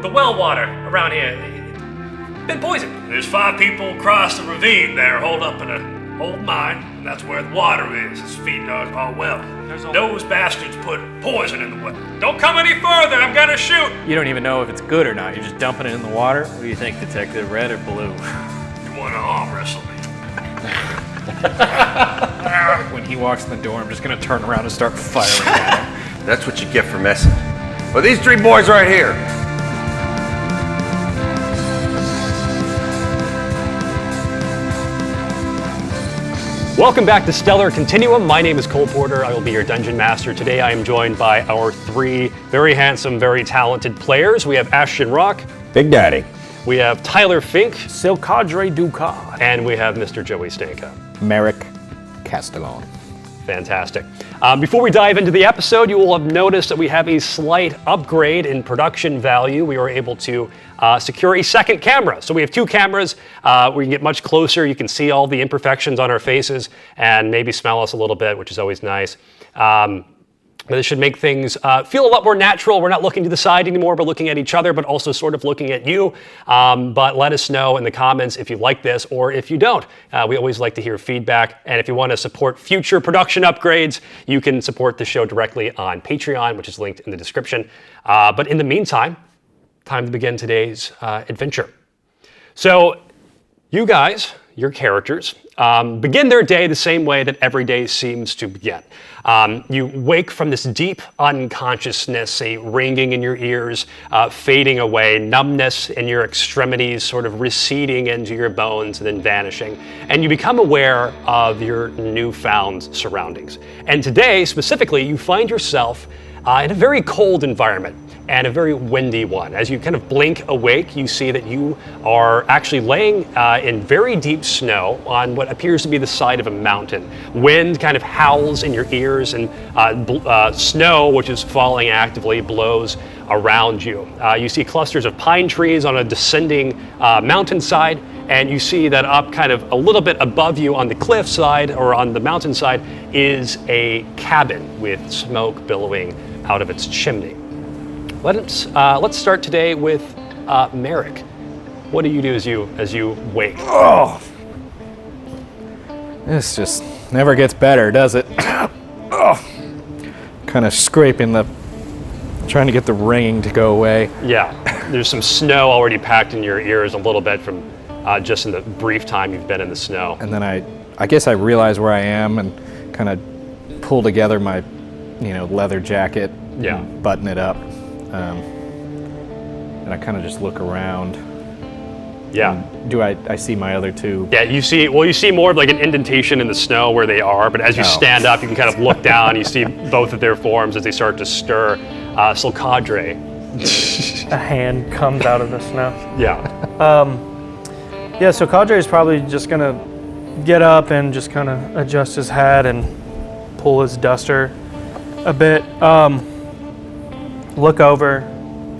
the well water around here, been poisoned. There's 5 people across the ravine there holed up in an old mine, and that's where the water is. It's feeding our well. Those bastards put poison in the well. Don't come any further, I'm gonna shoot! You don't even know if it's good or not. You're just dumping it in the water. What do you think, Detective? Red or blue? You wanna arm wrestle me? When he walks in the door, I'm just gonna turn around and start firing at him. That's what you get for messing. Well, these 3 boys right here. Welcome back to Stellar Continuum. My name is Cole Porter. I will be your Dungeon Master. Today I am joined by our 3 very handsome, very talented players. We have Ashton Rock. Big Daddy. We have Tyler Fink. Silcadre, Ducard. And we have Mr. Joey Stanca. Merrick, Castalon. Fantastic. Before we dive into the episode, you will have noticed that we have a slight upgrade in production value. We were able to secure a second camera. So we have 2 cameras. We can get much closer. You can see all the imperfections on our faces and maybe smell us a little bit, which is always nice. But this should make things feel a lot more natural. We're not looking to the side anymore. We're looking at each other, but also sort of looking at you. But let us know in the comments if you like this or if you don't. We always like to hear feedback. And if you want to support future production upgrades, you can support the show directly on Patreon, which is linked in the description. But in the meantime, time to begin today's adventure. So you guys, your characters, begin their day the same way that every day seems to begin. You wake from this deep unconsciousness, a ringing in your ears, fading away, numbness in your extremities sort of receding into your bones and then vanishing. And you become aware of your newfound surroundings. And today, specifically, you find yourself in a very cold environment and a very windy one. As you kind of blink awake, you see that you are actually laying in very deep snow on what appears to be the side of a mountain. Wind kind of howls in your ears, and snow, which is falling actively, blows around you. You see clusters of pine trees on a descending mountainside, and you see that up kind of a little bit above you on the cliffside or on the mountainside is a cabin with smoke billowing out of its chimney. Let's start today with Merrick. What do you do as you wake? Oh, this just never gets better, does it? Oh, kind of trying to get the ringing to go away. Yeah, there's some snow already packed in your ears a little bit from just in the brief time you've been in the snow. And then I guess I realize where I am and kind of pull together my, leather jacket. Yeah. And button it up. And I kind of just look around. Yeah. Do I see my other 2? Yeah, you see more of like an indentation in the snow where they are, but as you stand up, you can kind of look down, you see both of their forms as they start to stir. Silcadre. A hand comes out of the snow. Yeah. Yeah, so Silcadre is probably just gonna get up and just kind of adjust his hat and pull his duster a bit. Look over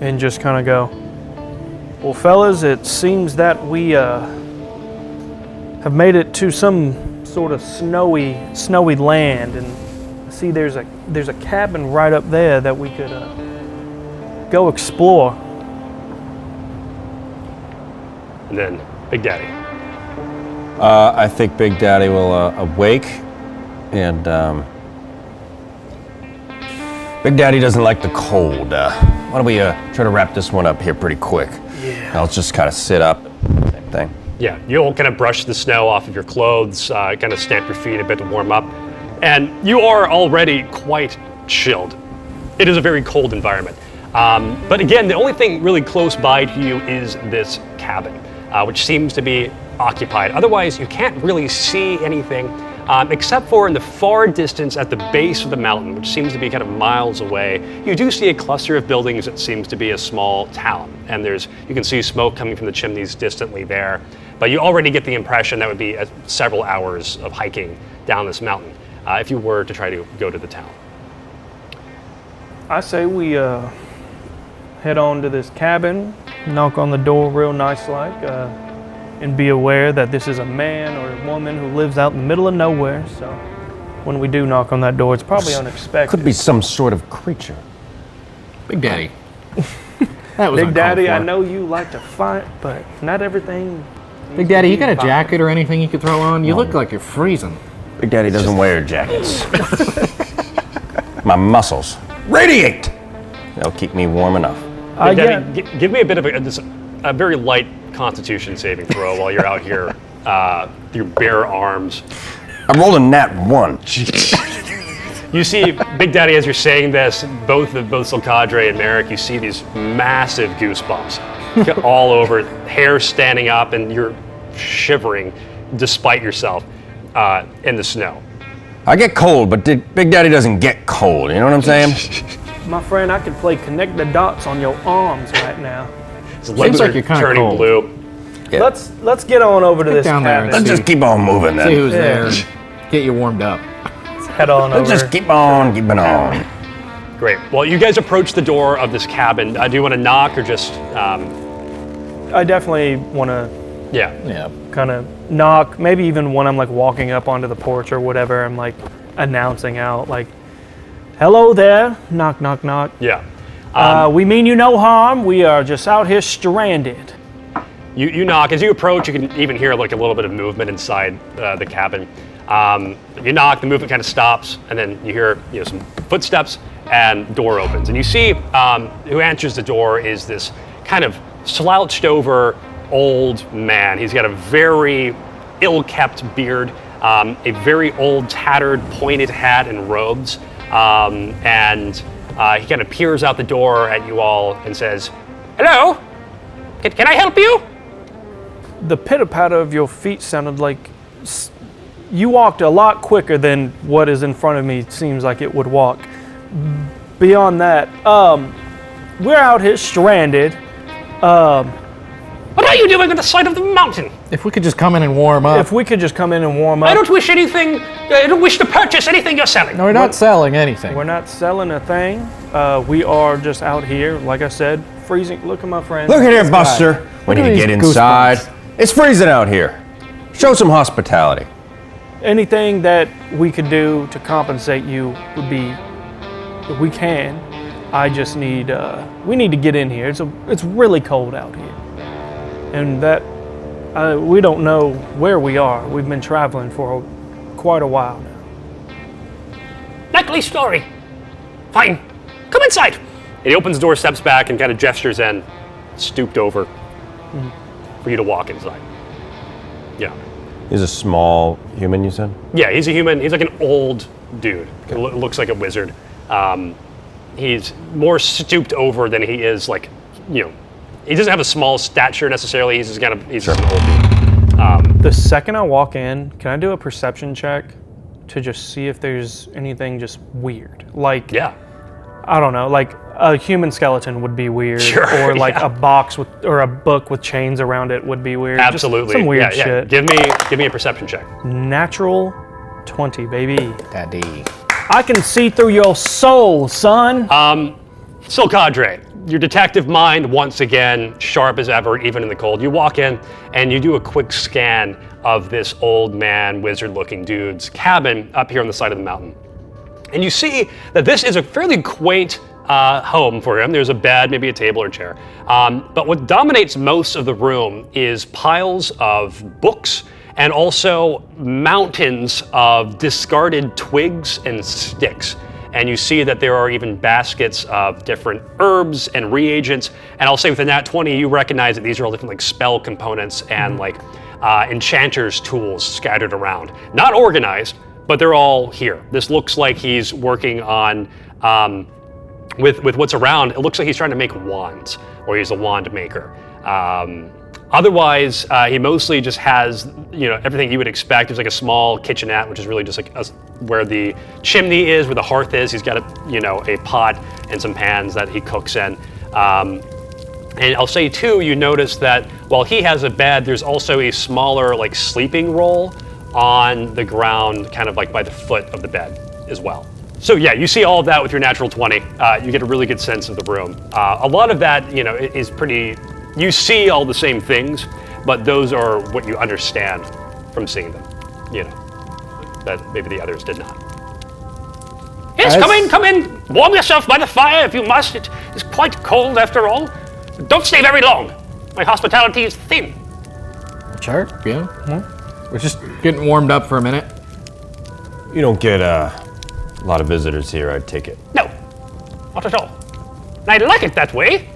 and just kind of go, well, fellas, it seems that we have made it to some sort of snowy land, and I see there's a cabin right up there that we could go explore. And then Big Daddy. I think Big Daddy will awake, and Big Daddy doesn't like the cold. Why don't we try to wrap this one up here pretty quick? Yeah. I'll just kind of sit up, same thing. Yeah, you'll kind of brush the snow off of your clothes, kind of stamp your feet a bit to warm up, and you are already quite chilled. It is a very cold environment. But again, the only thing really close by to you is this cabin, which seems to be occupied. Otherwise, you can't really see anything except for in the far distance at the base of the mountain, which seems to be kind of miles away. You do see a cluster of buildings that seems to be a small town, and you can see smoke coming from the chimneys distantly there. But you already get the impression that would be several hours of hiking down this mountain if you were to try to go to the town. I say we head on to this cabin, knock on the door real nice like, and be aware that this is a man or a woman who lives out in the middle of nowhere. So when we do knock on that door, it's probably unexpected. Could be some sort of creature. Big Daddy. That was Big Daddy, I uncalled for. know you like to fight, but not everything. Big Daddy, you got a jacket or anything you could throw on? You look like you're freezing. Big Daddy doesn't wear jackets. My muscles radiate. They'll keep me warm enough. Big Daddy, give me a bit of a very light Constitution saving throw while you're out here with your bare arms. I'm rolling nat 1. You see, Big Daddy, as you're saying this, both Silcadre and Merrick, you see these massive goosebumps all over, hair standing up, and you're shivering despite yourself in the snow. I get cold, but Big Daddy doesn't get cold. You know what I'm saying? My friend, I can play connect the dots on your arms right now. Seems like you're kind of turning cold. blue. Yeah. Let's get on over to Get this down there and cabin. Let's just keep on moving then. See who's there and get you warmed up. Head on over. Let's just keep on keeping on. Great. Well, you guys approach the door of this cabin. Do you want to knock or just? I definitely want to Yeah. Yeah. kind of knock. Maybe even when I'm like walking up onto the porch or whatever, I'm like announcing out like, "Hello there, knock, knock, knock. Yeah. We mean you no harm. We are just out here stranded." You knock. As you approach, you can even hear like a little bit of movement inside the cabin. You knock, the movement kind of stops, and then you hear some footsteps, and door opens. And you see who answers the door is this kind of slouched over old man. He's got a very ill-kept beard, a very old, tattered, pointed hat and robes, and he kind of peers out the door at you all and says, "Hello, can I help you?" The pitter-patter of your feet sounded like you walked a lot quicker than what is in front of me seems like it would walk. Beyond that, we're out here stranded. What are you doing on the side of the mountain? If we could just come in and warm up. If we could just come in and warm up. I don't wish to purchase anything you're selling. No, we're not selling anything. We're not selling a thing. We are just out here, like I said, freezing. Look at my friend. Look at here, Buster. We Look need at to get these inside. goosebumps. It's freezing out here. Show some hospitality. Anything that we could do to compensate you would be, if we can. I just need, we need to get in here. It's really cold out here. And that, we don't know where we are. We've been traveling for quite a while now. Likely story. Fine. Come inside. And he opens the door, steps back, and kind of gestures in, stooped over for you to walk inside. Yeah. He's a small human, you said? Yeah, he's a human. He's like an old dude. Looks like a wizard. He's more stooped over than he is like, he doesn't have a small stature necessarily. He's just an old dude. The second I walk in, can I do a perception check to just see if there's anything just weird? Like, Yeah. I don't know, like a human skeleton would be weird, Sure, or like yeah. a box with, or a book with chains around it would be weird. Just Absolutely. some weird yeah. shit. Give me a perception check. Natural 20, baby. Daddy. I can see through your soul, son. Silcadre, your detective mind once again sharp as ever, even in the cold. You walk in and you do a quick scan of this old man, wizard-looking dude's cabin up here on the side of the mountain. And you see that this is a fairly quaint home for him. There's a bed, maybe a table or chair. But what dominates most of the room is piles of books and also mountains of discarded twigs and sticks. And you see that there are even baskets of different herbs and reagents. And I'll say within that 20, you recognize that these are all different like spell components and like enchanters' tools scattered around. Not organized, but they're all here. This looks like he's working on, with what's around, it looks like he's trying to make wands, or he's a wand maker. Otherwise, he mostly just has, everything you would expect. There's like a small kitchenette, which is really just like where the chimney is, where the hearth is. He's got a pot and some pans that he cooks in. And I'll say too, you notice that while he has a bed, there's also a smaller like sleeping roll on the ground, kind of like by the foot of the bed as well. So yeah, you see all of that with your natural 20. You get a really good sense of the room. A lot of that, is pretty, you see all the same things, but those are what you understand from seeing them, that maybe the others did not. Yes, come in, warm yourself by the fire if you must. It is quite cold after all. Don't stay very long. My hospitality is thin. Sure, yeah. We're just getting warmed up for a minute. You don't get a lot of visitors here, I take it. No, not at all. And I like it that way.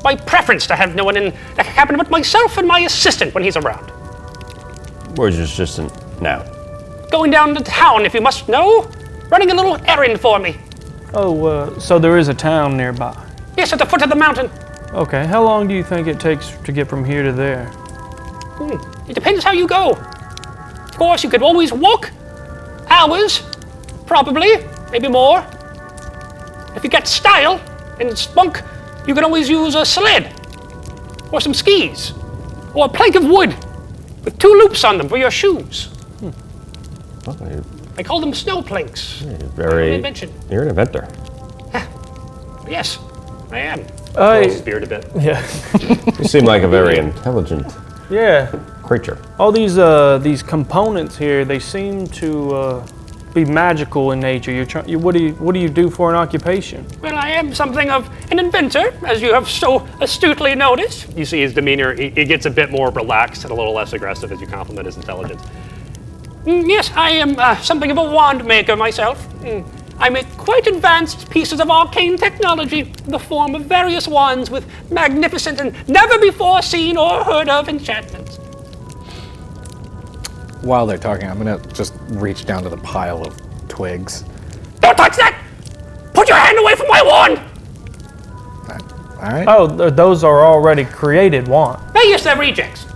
My preference to have no one in the cabin but myself and my assistant when he's around. Where's your assistant now? Going down to town, if you must know. Running a little errand for me. Oh, so there is a town nearby. Yes, at the foot of the mountain. Okay, how long do you think it takes to get from here to there? It depends how you go. Of course, you could always walk. Hours, probably, maybe more. If you get style and spunk, you can always use a sled, or some skis, or a plank of wood with 2 loops on them for your shoes. I call them snow planks. An invention. You're an inventor. Yes, I am. Hey. His beard a bit. Yeah. You seem like a very intelligent Yeah. creature. All these components here, they seem to be magical in nature. What do you do for an occupation? Well, I am something of an inventor, as you have so astutely noticed. You see his demeanor, he gets a bit more relaxed and a little less aggressive as you compliment his intelligence. Yes, I am something of a wand maker myself. I make quite advanced pieces of arcane technology in the form of various wands with magnificent and never before seen or heard of enchantments. While they're talking, I'm gonna just reach down to the pile of twigs. Don't touch that! Put your hand away from my wand! All right. Oh, those are already created wands. Yes, they're rejects,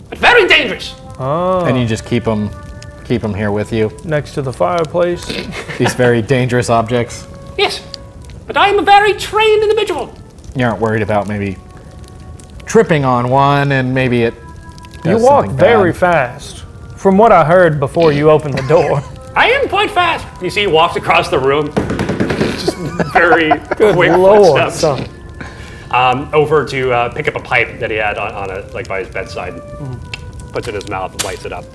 but very dangerous. Oh. And you just keep them here with you. Next to the fireplace. These very dangerous objects. Yes, but I am a very trained individual. You aren't worried about maybe tripping on one and maybe it You does walk something very bad. fast. From what I heard before you opened the door. I am quite fast. You see, he walks across the room, just very quick Lord, footsteps. son. Over to pick up a pipe that he had on by his bedside. Puts it in his mouth and lights it up.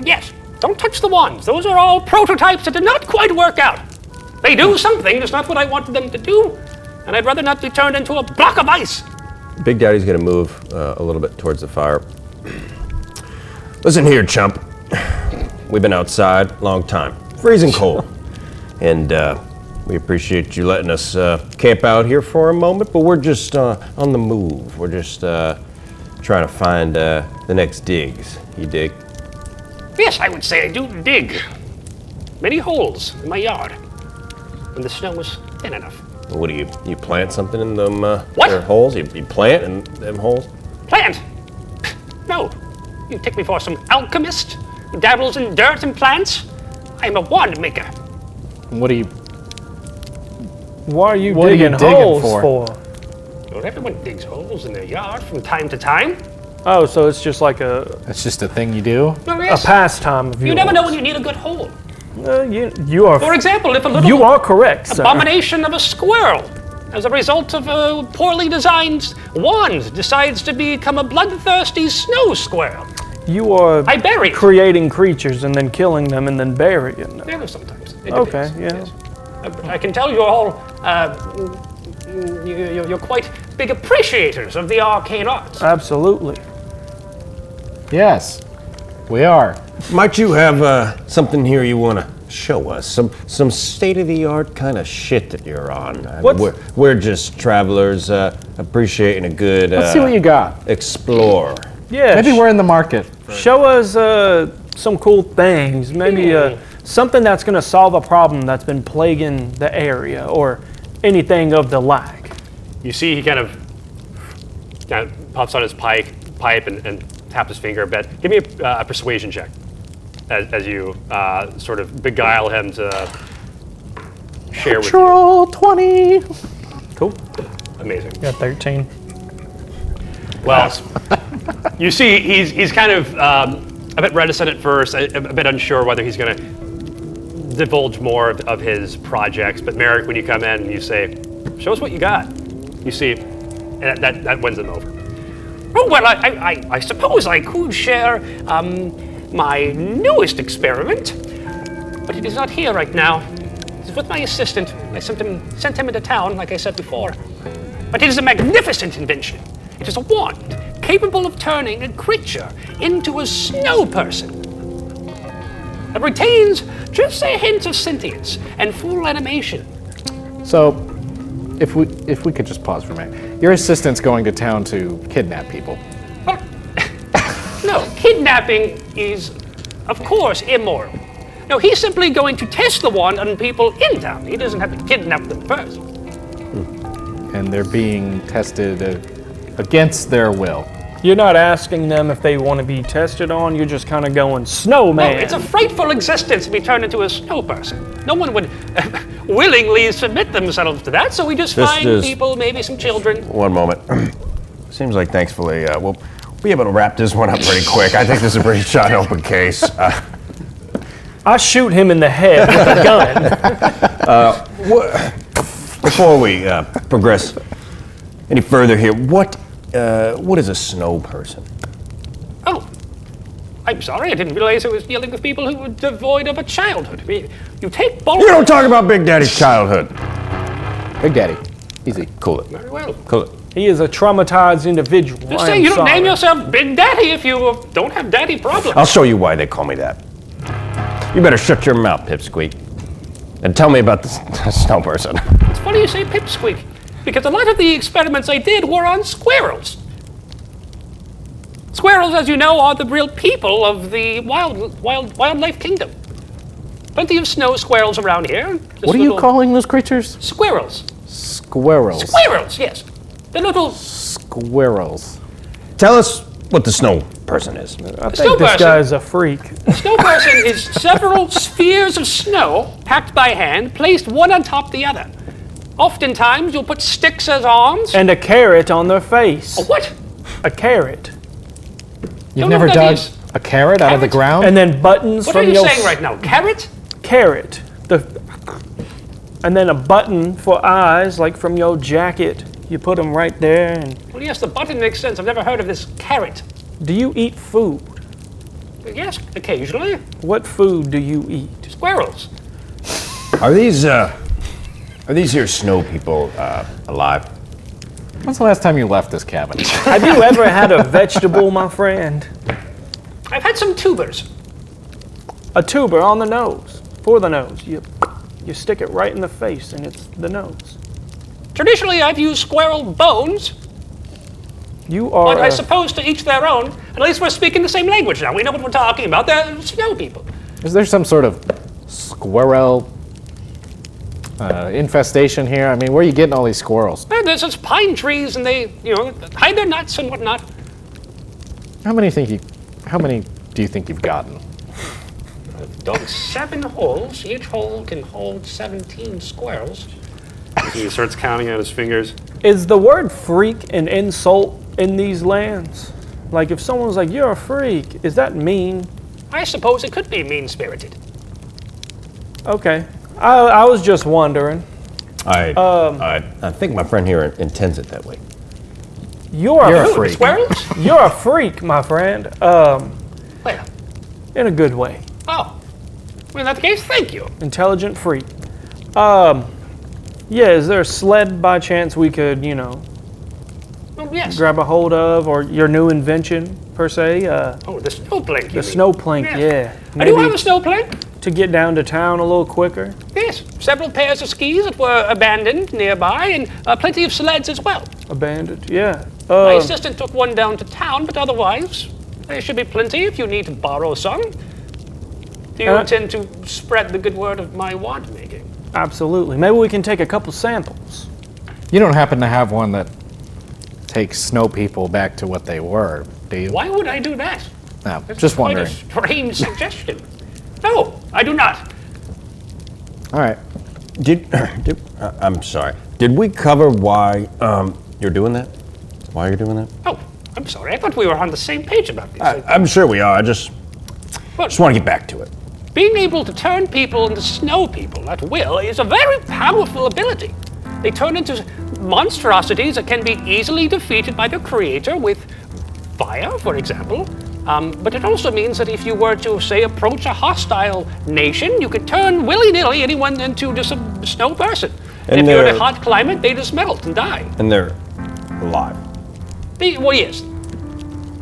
Yes, don't touch the wands. Those are all prototypes that did not quite work out. They do something, that's not what I wanted them to do. And I'd rather not be turned into a block of ice. Big Daddy's gonna move a little bit towards the fire. Listen here, chump. We've been outside a long time, freezing cold. And we appreciate you letting us camp out here for a moment, but we're just on the move. We're just trying to find the next digs. You dig? Yes, I would say I do dig many holes in my yard when the snow was thin enough. What do you plant something in them What? there holes? You plant in them holes? Plant? No. You take me for some alchemist who dabbles in dirt and plants? I am a wand maker. What do you? Why are you What are you digging digging holes for? Well, everyone digs holes in their yard from time to time. Oh, so it's just like a That's just a thing you do. Well, a yes. pastime of yours. You never know when you need a good hole. You are For example, if a little you are correct, sir. abomination of a squirrel, as a result of a poorly designed wand, decides to become a bloodthirsty snow squirrel. You are I bury it. creating creatures and then killing them and then burying them. Yeah, sometimes. It Okay, depends, yeah. yes. I can tell you're all you're quite big appreciators of the arcane arts. Absolutely. Yes, we are. Might you have something here you want to show us? Some state-of-the-art kind of shit that you're on. I mean, we're just travelers appreciating a good Let's see what you got. explore. Yeah. Maybe we're in the market. Show us some cool things. Maybe something that's going to solve a problem that's been plaguing the area or anything of the like. You see, he kind of puffs on his pipe and taps his finger a bit. Give me a persuasion check as you sort of beguile him to share with you. Troll 20. Cool. Amazing. Got 13. Well, you see, he's kind of a bit reticent at first, a bit unsure whether he's going to divulge more of his projects. But Merrick, when you come in and you say, "Show us what you got," you see, and that wins him over. Oh, well, I suppose I could share my newest experiment, but it is not here right now. It's with my assistant. I sent him into town, like I said before. But it is a magnificent invention. It is a wand capable of turning a creature into a snow person. It retains just a hint of sentience and full animation. So, if we could just pause for a minute. Your assistant's going to town to kidnap people. Well, no, kidnapping is, of course, immoral. No, he's simply going to test the wand on people in town. He doesn't have to kidnap them first. And they're being tested against their will. You're not asking them if they want to be tested on, you're just kind of going, snowman. No, it's a frightful existence to be turned into a snow person. No one would willingly submit themselves to that, so we just find people, maybe some children. One moment. Seems like, thankfully, we'll be able to wrap this one up pretty quick. I think this is a pretty shot open case. I shoot him in the head with a gun. Before we progress any further here, what is a snow person? Oh, I'm sorry, I didn't realize I was dealing with people who were devoid of a childhood. I mean, you take bold... You don't talk about Big Daddy's childhood. Big Daddy. Easy. Cool it. Very well. Cool it. He is a traumatized individual. Just say you don't name yourself Big Daddy if you don't have daddy problems. I'll show you why they call me that. You better shut your mouth, Pipsqueak, and tell me about the snow person. It's funny you say Pipsqueak, because a lot of the experiments I did were on squirrels. Squirrels, as you know, are the real people of the wildlife kingdom. Plenty of snow squirrels around here. What are you calling those creatures? Squirrels. Squirrels. Squirrels, yes. The little... Squirrels. Tell us what the snow person is. I think this guy's a freak. The snow person is several spheres of snow packed by hand, placed one on top of the other. Oftentimes, you'll put sticks as arms. And a carrot on their face. A what? A carrot. You've never dug a carrot out of the ground? And then buttons What from are you your... saying right now? Carrot? Carrot. And then a button for eyes, like from your jacket. You put them right there. And Well, yes, the button makes sense. I've never heard of this carrot. do you eat food? Yes, occasionally. What food do you eat? Squirrels. Are these here snow people alive? When's the last time you left this cabin? Have you ever had a vegetable, my friend? I've had some tubers. A tuber on the nose. For the nose. You stick it right in the face and it's the nose. Traditionally, I've used squirrel bones, You are... but I suppose to each their own. At least we're speaking the same language now. We know what we're talking about. They're snow people. Is there some sort of squirrel infestation here? I mean, where are you getting all these squirrels? There's just pine trees, and they, hide their nuts and whatnot. How many do you think you've gotten? I've dug 7 holes. Each hole can hold 17 squirrels. He starts counting out his fingers. Is the word freak an insult in these lands? Like if someone's like, you're a freak, is that mean? I suppose it could be mean-spirited. Okay. I was just wondering. I think my friend here intends it that way. You're a a freak. Squirrels? You're a freak, my friend. Well, In a good way. oh. Well, in that case, thank you. Intelligent freak. Yeah, is there a sled by chance we could, Well, yes. grab a hold of, or your new invention, per se? Oh, the snow plank. The snow plank, yeah. I do have a snow plank. To get down to town a little quicker. Yes, several pairs of skis that were abandoned nearby, and plenty of sleds as well. Abandoned, yeah. My assistant took one down to town, but otherwise, there should be plenty if you need to borrow some. Do you intend to spread the good word of my wand making? Absolutely. Maybe we can take a couple samples. You don't happen to have one that takes snow people back to what they were, do you? Why would I do that? No, That's just quite wondering. a strange suggestion. No, I do not. All right. I'm sorry. Did we cover why you're doing that? Why you're doing that? Oh, I'm sorry. I thought we were on the same page about this. I'm sure we are. I just want to get back to it. Being able to turn people into snow people at will is a very powerful ability. They turn into monstrosities that can be easily defeated by their creator with fire, for example. But it also means that if you were to, say, approach a hostile nation, you could turn willy-nilly anyone into just a snow person. And if you're in a hot climate, they just melt and die. And they're alive. Well, yes.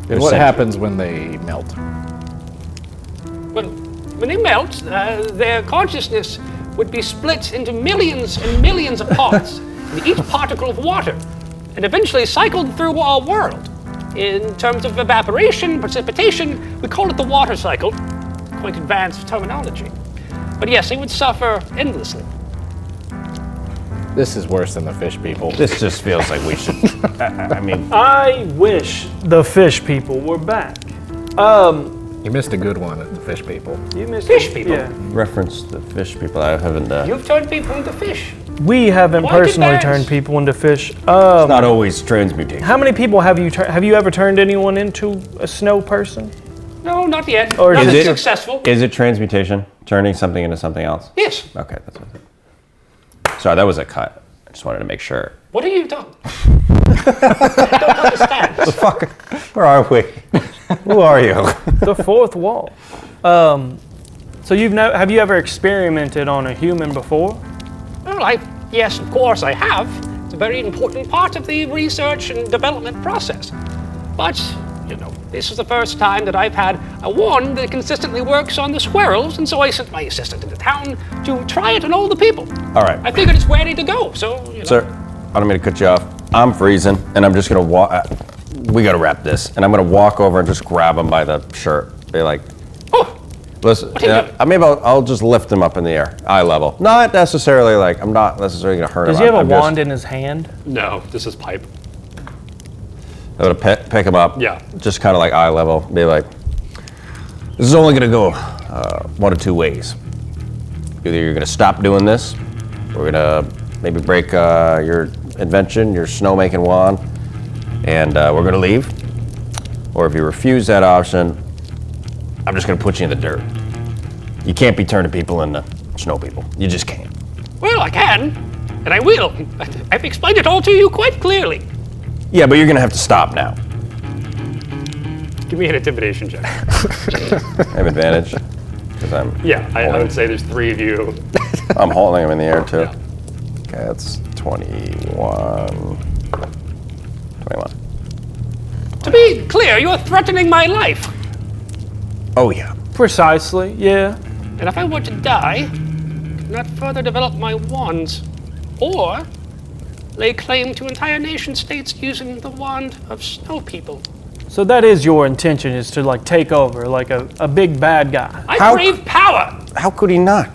And what happens when they melt? When they melt, their consciousness would be split into millions and millions of parts, and each particle of water, and eventually cycled through our world. In terms of evaporation, precipitation, we call it the water cycle. Quite advanced terminology. But yes, they would suffer endlessly. This is worse than the fish people. This just feels like we should. I mean, I wish the fish people were back. You missed a good one at the fish people. You missed Fish people? Yeah. reference the fish people. I haven't. You've turned people into fish. We haven't Why did personally that? turned people into fish. It's not always transmutation. How many people have you ever turned anyone into a snow person? No, not yet. Or Not is as it- successful. Is it transmutation? Turning something into something else? Yes. Okay, that's what it is. Sorry, that was a cut. I just wanted to make sure. What have you done? I don't understand. The fuck? Where are we? Who are you? The fourth wall. So have you ever experimented on a human before? Well, yes, of course I have. It's a very important part of the research and development process. But, this is the first time that I've had a wand that consistently works on the squirrels, and so I sent my assistant into town to try it on all the people. All right. I figured it's ready to go, so, Sir, I don't mean to cut you off. I'm freezing, and I'm just gonna walk. We gotta wrap this, and I'm gonna walk over and just grab him by the shirt. Be like, Oh, listen. What are you doing? Maybe I'll just lift him up in the air, eye level. Not necessarily like I'm not necessarily gonna hurt Does him. he have a I'm wand in his hand? No, this is pipe. I'm gonna pick him up. Yeah. Just kind of like eye level. Be like, this is only gonna go one of two ways. Either you're gonna stop doing this, we're gonna maybe break your invention, your snowmaking wand, and we're gonna leave. Or if you refuse that option, I'm just gonna put you in the dirt. You can't be turning people into snow people. You just can't. well, I can, and I will. I've explained it all to you quite clearly. Yeah, but you're gonna have to stop now. Give me an intimidation check. I have advantage because I'm. Yeah, I would say there's three of you. I'm holding him in the air too. Yeah. Okay, that's 21. 21. To be clear, you're threatening my life. Oh yeah. Precisely, yeah. And if I were to die, I could not further develop my wands, or lay claim to entire nation states using the wand of snow people. So that is your intention, is to take over, like a big bad guy. I How- crave power. How could he not?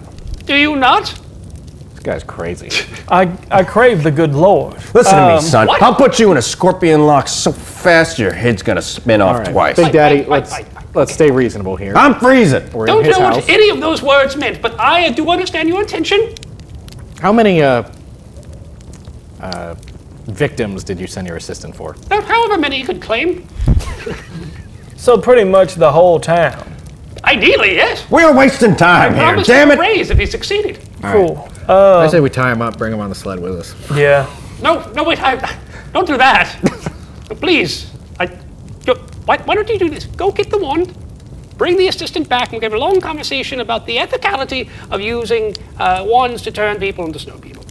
Do you not? This guy's crazy. I crave the good Lord. Listen to me, son. what? I'll put you in a scorpion lock so fast your head's gonna spin off All right, twice. Big Daddy, Fight, let's stay reasonable here. I'm freezing. We're Don't in his know house. what any of those words meant, but I do understand your intention. How many victims did you send your assistant for? However many you could claim. So pretty much the whole town. Ideally, yes. We're wasting time here. Promise Damn a it! raise if he succeeded. Cool. I say we tie him up, bring him on the sled with us. Yeah. No, wait, don't do that. Please. Why don't you do this? Go get the wand, bring the assistant back, and we'll have a long conversation about the ethicality of using wands to turn people into snow people.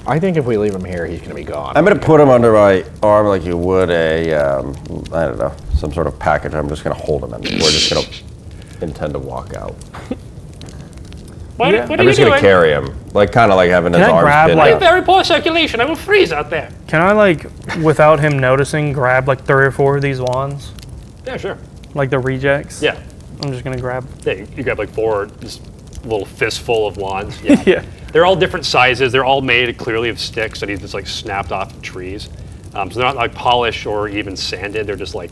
I think if we leave him here, he's gonna be gone. I'm gonna put him under my arm like you would I don't know, some sort of package. I'm just gonna hold him and we're just gonna intend to walk out. What Yeah. are I'm you just doing? gonna carry him, like kind of like having his Can I arms grab, pinned like- I have out. very poor circulation. I will freeze out there. Can I without him noticing, grab 3 or 4 of these wands? Yeah, sure. Like the rejects? Yeah. I'm just gonna grab. Yeah, you grab like 4, just little fistful of wands. Yeah. Yeah. They're all different sizes. They're all made clearly of sticks that he just snapped off of trees. So they're not polished or even sanded. They're just wood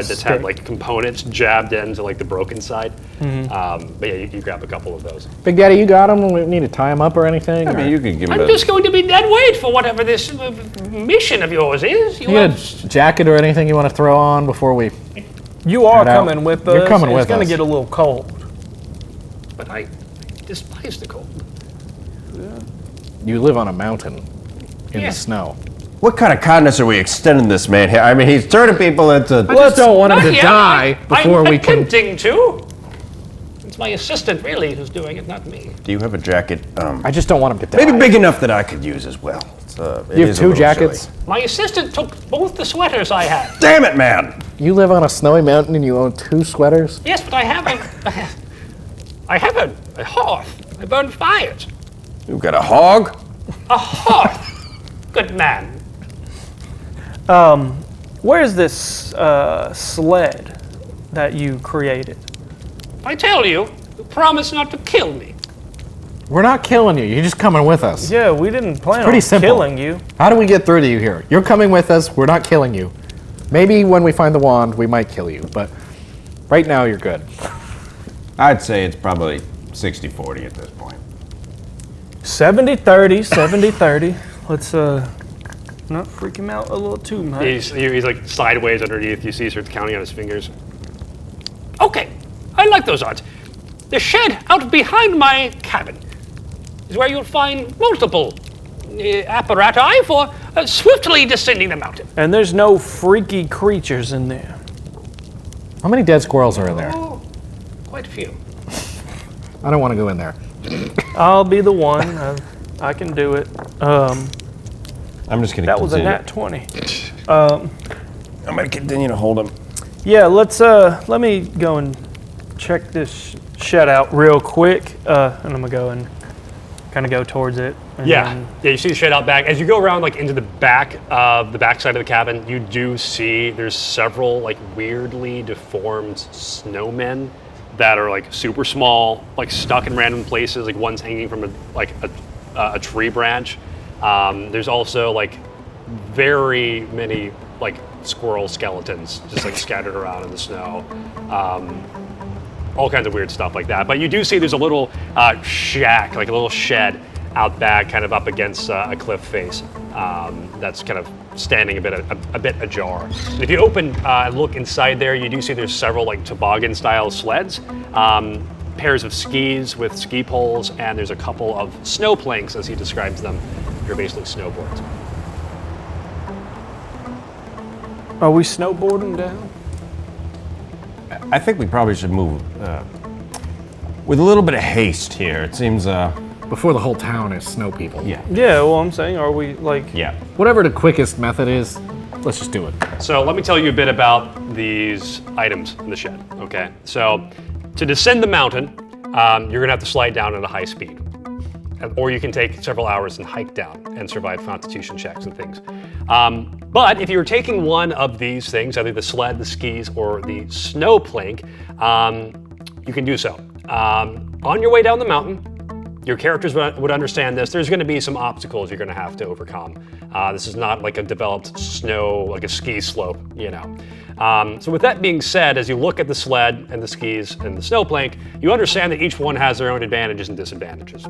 that's had stick. components jabbed into the broken side. But yeah, you grab a couple of those. Big Daddy, you got him? We need to tie him up or anything? I mean, you could give him I'm just going to be dead weight for whatever this mission of yours is. You got a jacket or anything you want to throw on before we... You are Head out. coming with us. You're coming with It's gonna us. get a little cold. But I despise the cold. You live on a mountain in Yeah. the snow. What kind of kindness are we extending this man here? I mean, he's turning people into. I just don't want him Not to yet. die before I'm we can... attempting to. It's my assistant, really, who's doing it, not me. Do you have a jacket? I just don't want him to die. Maybe big enough that I could use as well. You have 2 jackets? My assistant took both the sweaters I had. Damn it, man! You live on a snowy mountain and you own 2 sweaters? Yes, but I have a hearth. I burn fires. You've got a hog? A hearth. Good man. Where's this sled that you created? I tell you, promise not to kill me. We're not killing you. You're just coming with us. Yeah, we didn't plan pretty on simple. killing you. How do we get through to you here? You're coming with us. We're not killing you. Maybe when we find the wand, we might kill you. But right now, you're good. I'd say it's probably 60-40 at this point. 70-30, 70-30. Let's not freak him out a little too much. He's like sideways underneath. You see he starts counting on his fingers. Okay, I like those odds. The shed out behind my cabin is where you'll find multiple apparatus for swiftly descending the mountain. And there's no freaky creatures in there. How many dead squirrels are in there? Oh, quite a few. I don't want to go in there. I'll be the one. I can do it. I'm just gonna. That was a continue. nat 20. I'm gonna continue to hold him. Yeah, let me go and check this shed out real quick, and I'm gonna go and kind of go towards it. And Yeah, you see the shed out back. As you go around like into the back side of the cabin, you do see there's several like weirdly deformed snowmen that are like super small, like stuck in random places. Like one's hanging from a tree branch. There's also like very many like squirrel skeletons just like scattered around in the snow. All kinds of weird stuff like that. But you do see there's a little shack, like a little shed out back, kind of up against a cliff face. That's kind of standing a bit ajar. And if you open look inside there, you do see there's several like toboggan-style sleds, pairs of skis with ski poles, and there's a couple of snow planks, as he describes them. They're basically snowboards. Are we snowboarding down? I think we probably should move with a little bit of haste here. It seems. Before the whole town is snow people. Yeah. Yeah, well, I'm saying, are we like... Yeah. Whatever the quickest method is, let's just do it. So let me tell you a bit about these items in the shed, okay? So to descend the mountain, you're gonna have to slide down at a high speed. Or you can take several hours and hike down and survive constitution checks and things. But if you're taking one of these things, either the sled, the skis, or the snow plank, you can do so. On your way down the mountain, your characters would understand this. There's going to be some obstacles you're going to have to overcome. This is not like a developed snow, like a ski slope, you know. So with that being said, as you look at the sled and the skis and the snow plank, you understand that each one has their own advantages and disadvantages.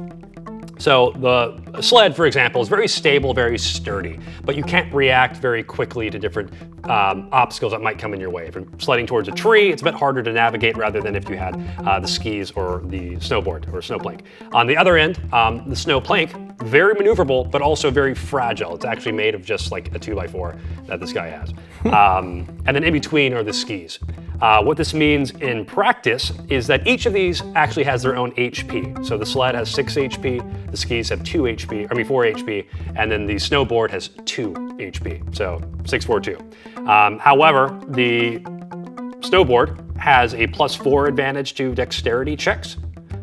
So the sled, for example, is very stable, very sturdy, but you can't react very quickly to different obstacles that might come in your way. If you're sledding towards a tree, it's a bit harder to navigate rather than if you had the skis or the snowboard or snow plank. On the other end, the snow plank, very maneuverable, but also very fragile. It's actually made of just like a 2x4 that this guy has. And then in between are the skis. What this means in practice is that each of these actually has their own HP. So the sled has 6 HP, the skis have 4 HP, and then the snowboard has 2 HP. So 6, 4, 2. However, the snowboard has a +4 advantage to dexterity checks.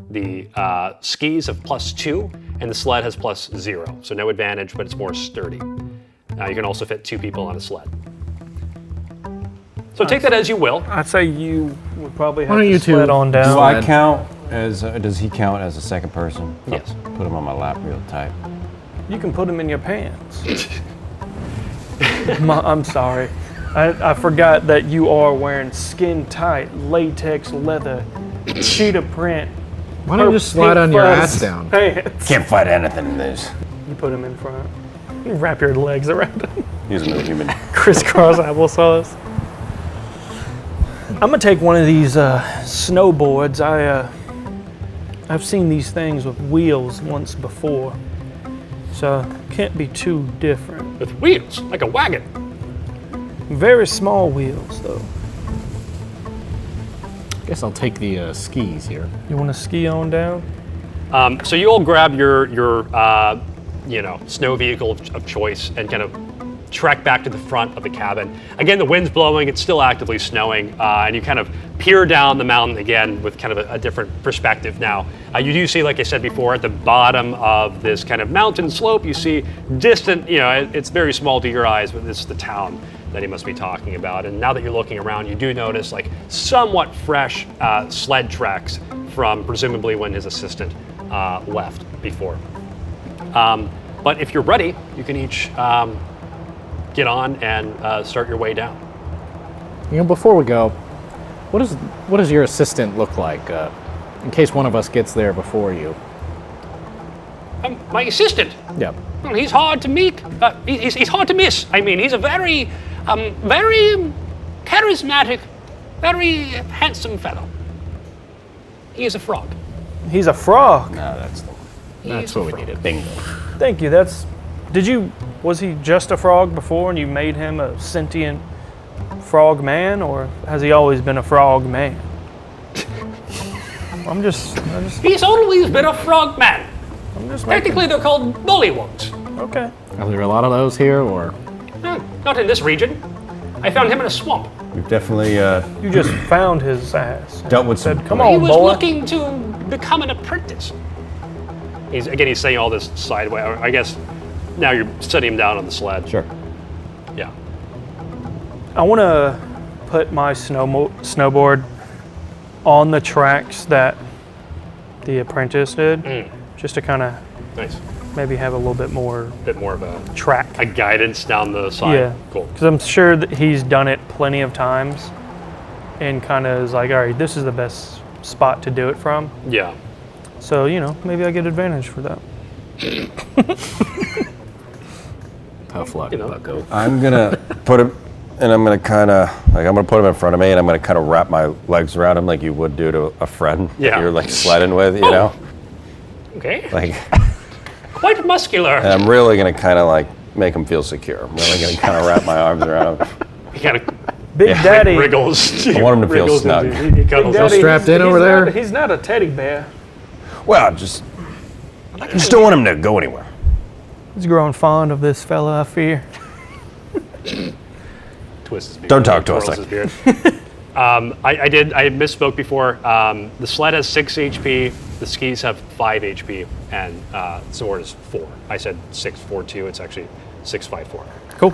The skis have +2, and the sled has +0. So no advantage, but it's more sturdy. You can also fit 2 people on a sled. So take that as you will. I'd say you would probably have Why don't to you two sled on down. Do I count as? Does he count as a second person? Yes. Put him on my lap real tight. You can put them in your pants. I'm sorry. I forgot that you are wearing skin-tight, latex leather, cheetah print. Why don't you just slide on your ass down? Pants. Can't fight anything in this. You put them in front. You wrap your legs around them. He's a human. Crisscross applesauce. I'm gonna take one of these snowboards. I've seen these things with wheels once before, so can't be too different. With wheels, like a wagon. Very small wheels, though. Guess I'll take the skis here. You want to ski on down? So you all grab your snow vehicle of choice and kind of trek back to the front of the cabin. Again, the wind's blowing, it's still actively snowing, and you kind of peer down the mountain again with kind of a different perspective now. You do see, like I said before, at the bottom of this kind of mountain slope, you see distant, it's very small to your eyes, but this is the town that he must be talking about. And now that you're looking around, you do notice like somewhat fresh sled tracks from presumably when his assistant left before. But if you're ready, you can each get on and start your way down. Before we go, what does your assistant look like, in case one of us gets there before you? My assistant? Yeah. Well, he's hard to meet. He's hard to miss. I mean, he's a very charismatic, very handsome fellow. He is a frog. He's a frog. No, that's the one. That's what we needed. Bingo. Thank you. Was he just a frog before and you made him a sentient frog man, or has he always been a frog man? I'm just He's always been a frog man. making. Technically, they're called bullywugs. Okay. Are there a lot of those here, or? Not in this region. I found him in a swamp. We've definitely You just found his ass. dealt with Said, some. "Come He on, was boy." looking to become an apprentice. He's saying all this sideways. I guess now you're setting him down on the sled. Sure. Yeah. I want to put my snowboard on the tracks that the apprentice did, just to kind of Nice. maybe have a little bit more Bit more of a track. guidance down the side. Yeah. Cool. Because I'm sure that he's done it plenty of times and kind of is like, all right, this is the best spot to do it from. Yeah. So, maybe I get advantage for that. Tough luck, bucko. I'm gonna put him, and I'm gonna kind of I'm gonna put him in front of me, and I'm gonna kind of wrap my legs around him like you would do to a friend Yeah. that you're like sledding with, you know, Okay. like. Quite muscular. And I'm really gonna kind of like make him feel secure. I'm really gonna kind of wrap my arms around him. He kind of Big Daddy. wriggles. I want him to feel Wriggles snug. into- He cuddles Big up. Daddy, strapped in he's over there? He's not a teddy bear. Well, I just don't want him to go anywhere. He's growing fond of this fella, I fear. Twists his beard. Don't talk to us twirls like- his beard. I misspoke before. The sled has 6 HP, the skis have 5 HP, and sword is 4. I said 642, it's actually 654. Cool.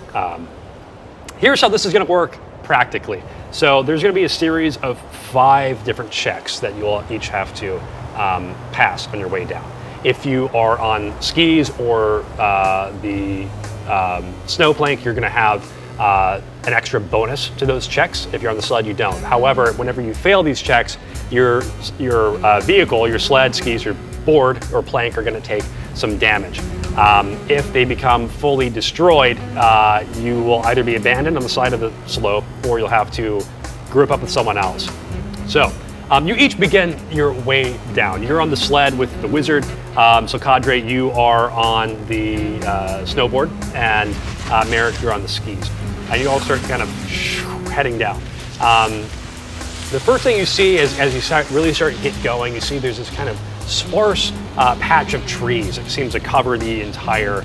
Here's how this is going to work practically. So there's going to be a series of 5 different checks that you'll each have to pass on your way down. If you are on skis or the snow plank, you're going to have an extra bonus to those checks. If you're on the sled, you don't. However, whenever you fail these checks, your vehicle, your sled, skis, your board, or plank are going to take some damage. If they become fully destroyed, you will either be abandoned on the side of the slope, or you'll have to group up with someone else. So you each begin your way down. You're on the sled with the wizard. Silcadre, you are on the snowboard, and Merrick, you're on the skis. And you all start kind of heading down. The first thing you see is, as you really start to get going, you see there's this kind of sparse patch of trees. It seems to cover the entire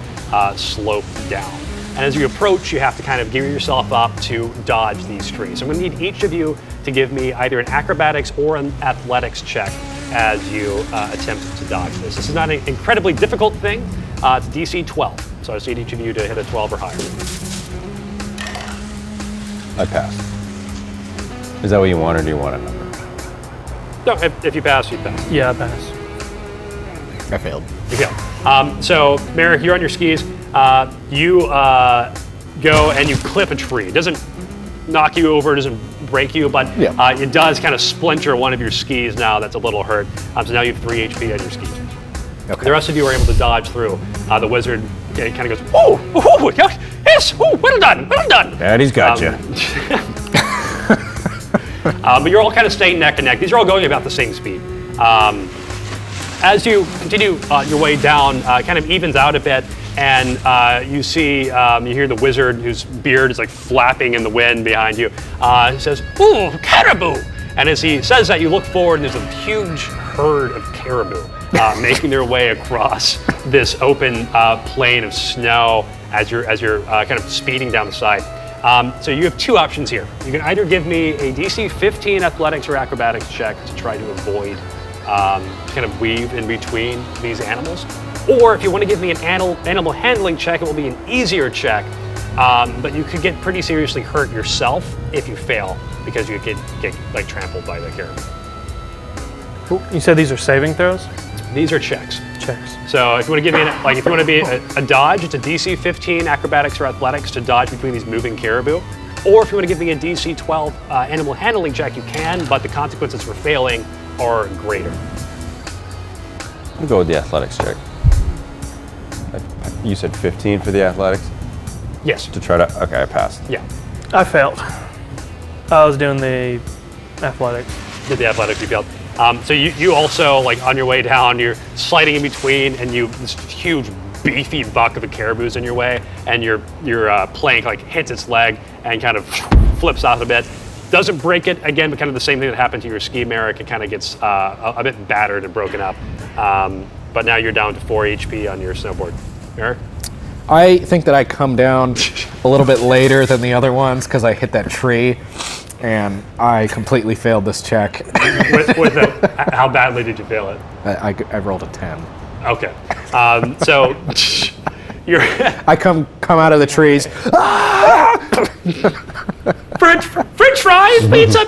slope down. And as you approach, you have to kind of gear yourself up to dodge these trees. I'm going to need each of you to give me either an acrobatics or an athletics check as you attempt to dodge this. This is not an incredibly difficult thing. It's DC 12. So I just need each of you to hit a 12 or higher. I passed. Is that what you want, or do you want a number? No, if you pass, you pass. Yeah, I pass. I failed. You go. So, Merrick, you're on your skis. You go and you clip a tree. It doesn't knock you over, it doesn't break you, but it does kind of splinter one of your skis now that's a little hurt. So now you have 3 HP on your skis. Okay. The rest of you are able to dodge through. The wizard kind of goes, oh, yes, oh, well done. Daddy's got you. But you're all kind of staying neck and neck. These are all going about the same speed. As you continue your way down, kind of evens out a bit, and you see, you hear the wizard whose beard is like flapping in the wind behind you. He says, "Ooh, caribou! And as he says that, you look forward, and there's a huge herd of caribou making their way across this open plain of snow as you're kind of speeding down the side. So you have two options here. You can either give me a DC 15 athletics or acrobatics check to try to avoid kind of weave in between these animals. Or if you want to give me an animal handling check, it will be an easier check, but you could get pretty seriously hurt yourself if you fail because you could get like trampled by the caribou. You said these are saving throws? These are checks. Checks. So if you want to give me if you want to be a dodge, it's a DC 15 acrobatics or athletics to dodge between these moving caribou. Or if you want to give me a DC 12 animal handling check, you can, but the consequences for failing are greater. I'll go with the athletics check. You said 15 for the athletics? Yes. To try to, okay, I passed. Yeah. I failed. I was doing the athletics. Did the athletics, you failed. So you also, like on your way down, you're sliding in between, and this huge beefy buck of a caribou's in your way, and your plank like hits its leg and kind of flips out a bit. Doesn't break it again, but kind of the same thing that happened to your ski, Merrick. It kind of gets a bit battered and broken up. But now you're down to 4 HP on your snowboard. Merrick? I think that I come down a little bit later than the other ones because I hit that tree, and I completely failed this check. How badly did you fail it? I rolled a 10. Okay. So you're I come out of the trees. French fries, pizza.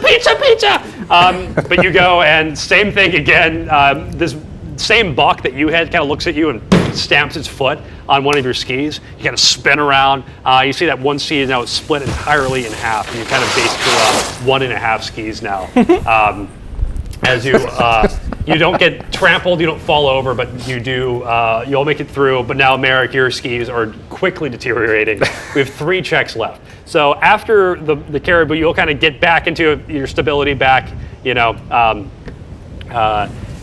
But you go and same thing again. This same buck that you had kind of looks at you and stamps its foot on one of your skis. You kind of spin around. You see that one ski is now split entirely in half, and you kind of basically 1.5 skis now. As you don't get trampled, you don't fall over, but you do. You'll make it through. But now, Merrick, your skis are quickly deteriorating. We have 3 checks left. So after the caribou, you'll kind of get back into your stability back.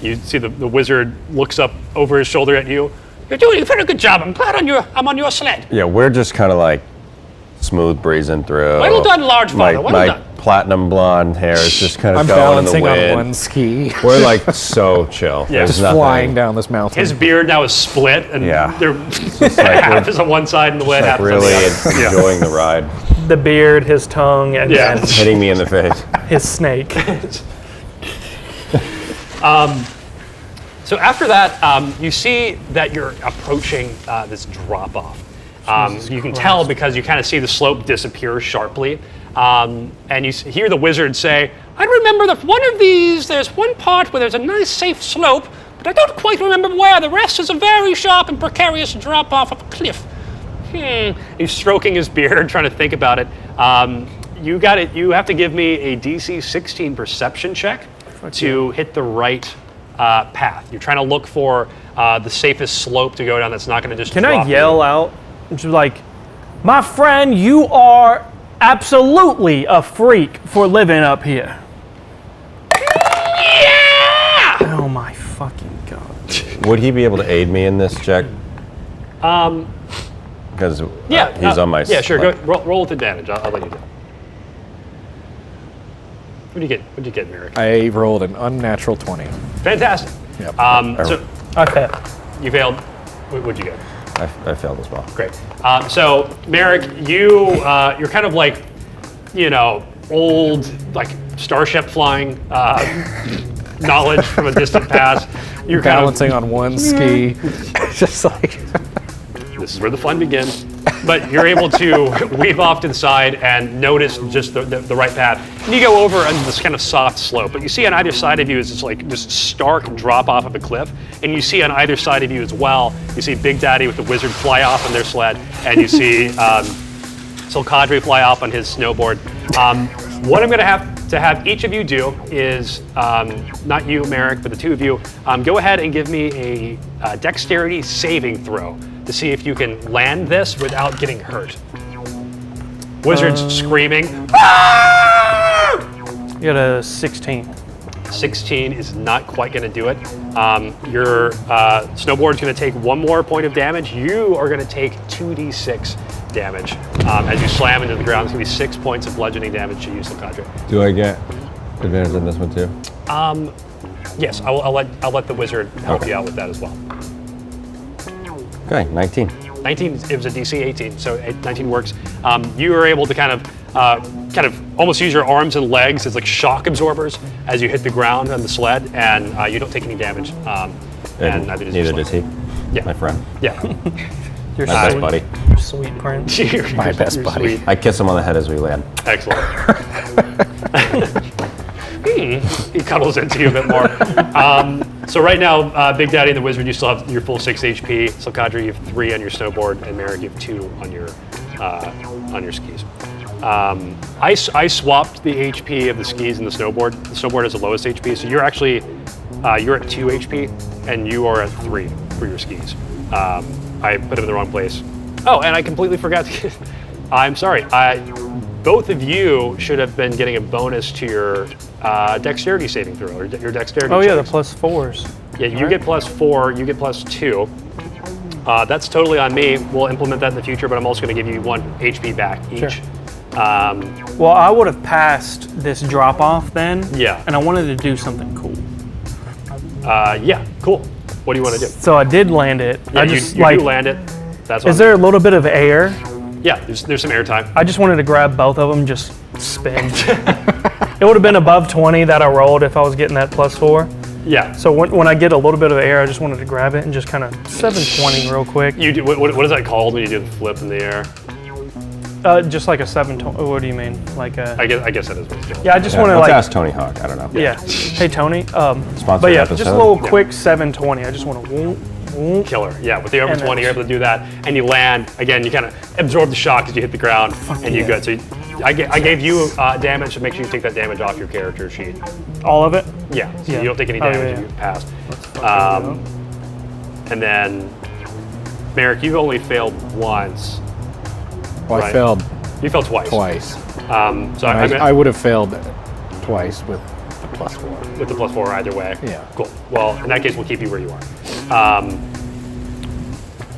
You see the wizard looks up over his shoulder at you. You're doing a very good job. I'm glad I'm on your sled. Yeah, we're just kind of like smooth breezing through. Well done, large father. Well my done. Platinum blonde hair is just kind of I'm going in the balancing wind. on one ski. We're like so chill. Yeah. There's Just nothing. flying down this mountain. His beard now is split, and Yeah. they're like half is on one side and the wind, half Like is on the really other. enjoying the ride. The beard, his tongue, and Yeah. then Hitting me in the face. his snake. So after that, you see that you're approaching this drop-off. You can tell because you kind of see the slope disappear sharply. And you hear the wizard say, I remember that one of these, there's one part where there's a nice safe slope, but I don't quite remember where. The rest is a very sharp and precarious drop-off of a cliff. He's stroking his beard, trying to think about it. You got it. You have to give me a DC 16 perception check to hit the right path. You're trying to look for the safest slope to go down that's not going to just Can drop I yell out, just like, my friend, you are absolutely a freak for living up here. Yeah! Oh my fucking god. Would he be able to aid me in this check? Because he's on my Yeah, sure. side. Go roll with advantage. I'll let you do it. What'd you get, Merrick? I rolled an unnatural 20. Fantastic. Yep. So I failed. you failed. What'd you get? I failed as well. Great. So Merrick, you're kind of like, old like starship flying knowledge from a distant past. You're Balancing on one ski. Just like. This is where the fun begins. But you're able to weave off to the side and notice just the right path. And you go over on this kind of soft slope. But you see on either side of you is this stark drop off of a cliff. And you see on either side of you as well, you see Big Daddy with the wizard fly off on their sled. And you see Silcadre fly off on his snowboard. What I'm going to have each of you do is, not you, Merrick, but the two of you, go ahead and give me a dexterity saving throw to see if you can land this without getting hurt. Wizard's screaming. You got a 16. 16 is not quite going to do it. Your snowboard's going to take 1 more point of damage. You are going to take 2d6 damage as you slam into the ground. It's going to be 6 points of bludgeoning damage to you, Silcadre. Do I get Advantage in this one too? Yes, I'll let the wizard help you out with that as well. Okay, 19. 19, it was a DC 18, so 19 works. You were able to kind of almost use your arms and legs as like shock absorbers as you hit the ground on the sled, and you don't take any damage. And neither does he. Yeah. My friend. Yeah. Your My best buddy. Your sweet prince. My best buddy. I kiss him on the head as we land. Excellent. He cuddles into you a bit more. So right now, Big Daddy and the Wizard, you still have your full 6 HP. Silcadre, you have 3 on your snowboard, and Merrick, you have 2 on your skis. I swapped the HP of the skis and the snowboard. The snowboard has the lowest HP, so you're actually you're at 2 HP, and you are at 3 for your skis. I put them in the wrong place. Oh, and I completely forgot to. I'm sorry. Both of you should have been getting a bonus to your dexterity saving throw, or your dexterity. Oh yeah, the checks. +4s. Yeah, you get +4, you get +2. That's totally on me. We'll implement that in the future, but I'm also going to give you 1 HP back each. Sure. Well, I would have passed this drop off then. Yeah. And I wanted to do something cool. Yeah, cool. What do you want to do? So I did land it. Yeah, I just you do land it. That's Is there a little bit of air? Yeah, there's some air time. I just wanted to grab both of them, just spin. It would have been above 20 that I rolled if I was getting that +4. Yeah. So when I get a little bit of air, I just wanted to grab it and just kind of 720 real quick. You do what is that called when you do the flip in the air? Just like a 720. What do you mean? Like a? I guess that is what it's called. Yeah, I just want to Let's like. ask Tony Hawk. I don't know. Yeah. Hey Tony. Sponsored But yeah, episode. just a little quick 720. I just want to. Killer. Yeah, with the over And 20, you're able to do that, and you land. Again, you kind of absorb the shock as you hit the ground, and you're good. So I gave you damage, so make sure you take that damage off your character sheet. All of it. Yeah, so Yeah. you don't take any Oh, damage yeah, if you pass. And then, Merrick, you've only failed once. Well, Right. I failed You failed twice. twice. So I would have failed twice with the +4. with the +4 either way. Yeah. Cool. Well, in that case, we'll keep you where you are.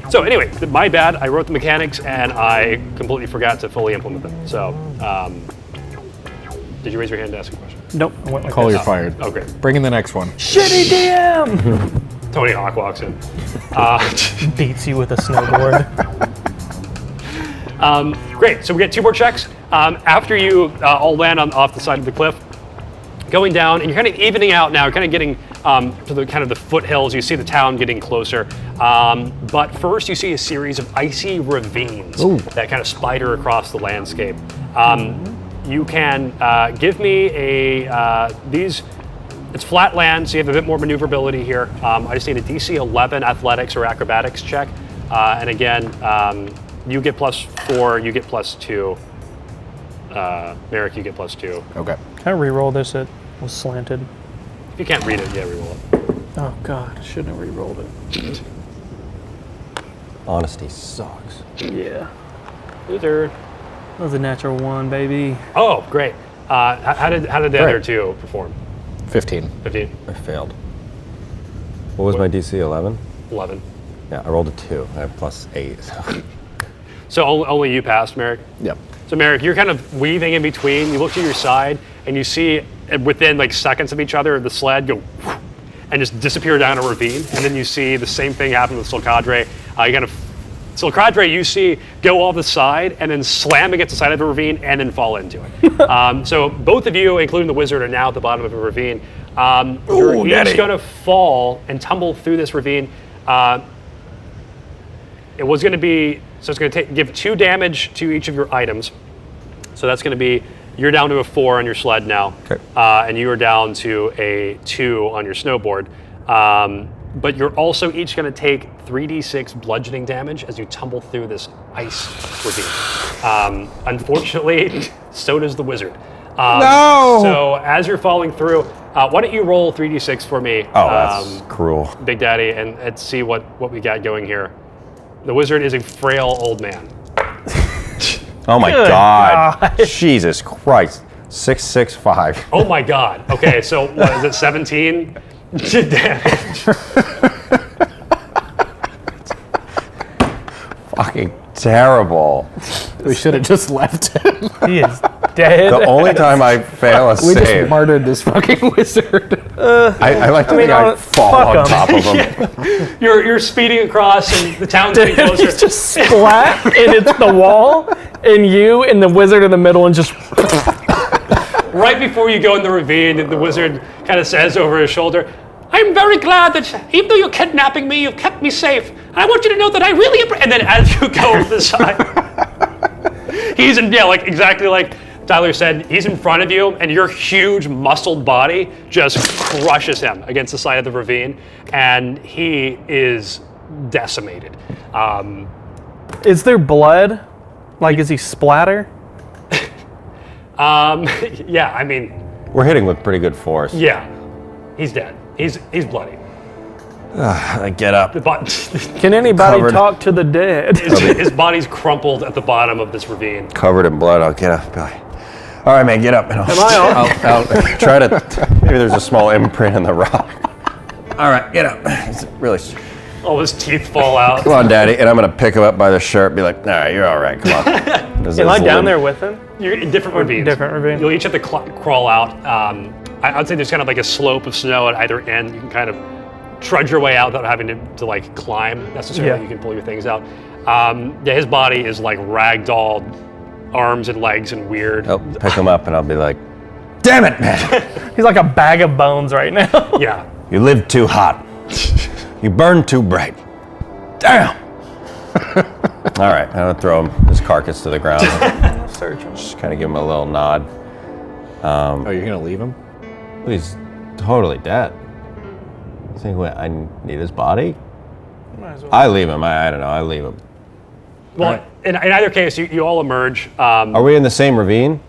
So anyway, my bad. I wrote the mechanics and I completely forgot to fully implement them. So, did you raise your hand to ask a question? Nope. I went like Call, this. you're fired. Okay. Bring in the next one. Shitty DM. Tony Hawk walks in. Beats you with a snowboard. Great. So we get 2 more checks. After you all land off the side of the cliff, going down, and you're kind of evening out now, kind of getting to the kind of the foothills. You see the town getting closer. But first, you see a series of icy ravines that kind of spider across the landscape. You can give me it's flat land, so you have a bit more maneuverability here. I just need a DC 11 athletics or acrobatics check. And again, you get +4, you get +2. Merrick, you get +2. Okay. Can I re-roll this? It was slanted. If you can't read it, yeah, reroll it. Oh god, I shouldn't have re-rolled it. Honesty sucks. Yeah. Loser. That was a natural 1, baby. Oh, great. How did the other Great. 2 perform? 15. 15, I failed. What was my DC? 11? 11. Yeah, I rolled a 2. I have +8. So. So only you passed, Merrick? Yep. So Merrick, you're kind of weaving in between. You look to your side, and you see within like seconds of each other, the sled go and just disappear down a ravine. And then you see the same thing happen with Silcadre. Silcadre, you see go off the side and then slam against the side of a ravine and then fall into it. So both of you, including the wizard, are now at the bottom of a ravine. You're each going to fall and tumble through this ravine. It was going to be, so it's going to give 2 damage to each of your items. So that's going to be, you're down to a 4 on your sled now. Okay. And you are down to a 2 on your snowboard. But you're also each going to take 3d6 bludgeoning damage as you tumble through this ice ravine. Unfortunately, so does the wizard. No! So as you're falling through, why don't you roll 3d6 for me, Oh, that's cruel. Big Daddy, and see what we got going here. The wizard is a frail old man. Oh my Good God. Jesus Christ. 665. Oh my God. Okay, so what is it, 17 damage? Fucking terrible. We should have just left him. He is dead. The only time I fail a We just save, murdered this fucking wizard. I like to think I fall fuck on 'em. top of him. You're speeding across, and the town's getting closer. He's just splat, and it's the wall, and you, and the wizard in the middle, and just. Right before you go in the ravine, the wizard kind of says over his shoulder, "I'm very glad that even though you're kidnapping me, you've kept me safe. I want you to know that I really appreciate." And then as you go over the side, he's in, like exactly like Tyler said, he's in front of you, and your huge muscled body just crushes him against the side of the ravine, and he is decimated. Is there blood? Like, is he splatter? Yeah, I mean, We're hitting with pretty good force. yeah, he's dead. He's bloody. I get up. Can anybody Covered. talk to the dead? His body's crumpled at the bottom of this ravine. Covered in blood. I'll get up. Be like, all right, man, get up. And Am I on? I'll try to. Maybe there's a small imprint in the rock. All right, get up. It's really. All his teeth fall out. Come on, Daddy. And I'm gonna pick him up by the shirt. Be like, all right, you're all right. Come on. Am I down there with him? You're in different ravines. Different ravine. You'll each have to crawl out. I'd say there's kind of like a slope of snow at either end. You can kind of trudge your way out without having to like climb necessarily. Yeah. You can pull your things out. Yeah, his body is like ragdolled, arms and legs and weird. I'll pick him up and I'll be like, damn it, man. He's like a bag of bones right now. Yeah. You lived too hot. You burned too bright. Damn. All right, I'm gonna throw his carcass to the ground. Search him. Just kind of give him a little nod. Oh, you're gonna leave him? He's totally dead. You think I need his body? Might as well. I leave him. I don't know. I leave him. Well, in either case, you all emerge. Are we in the same ravine?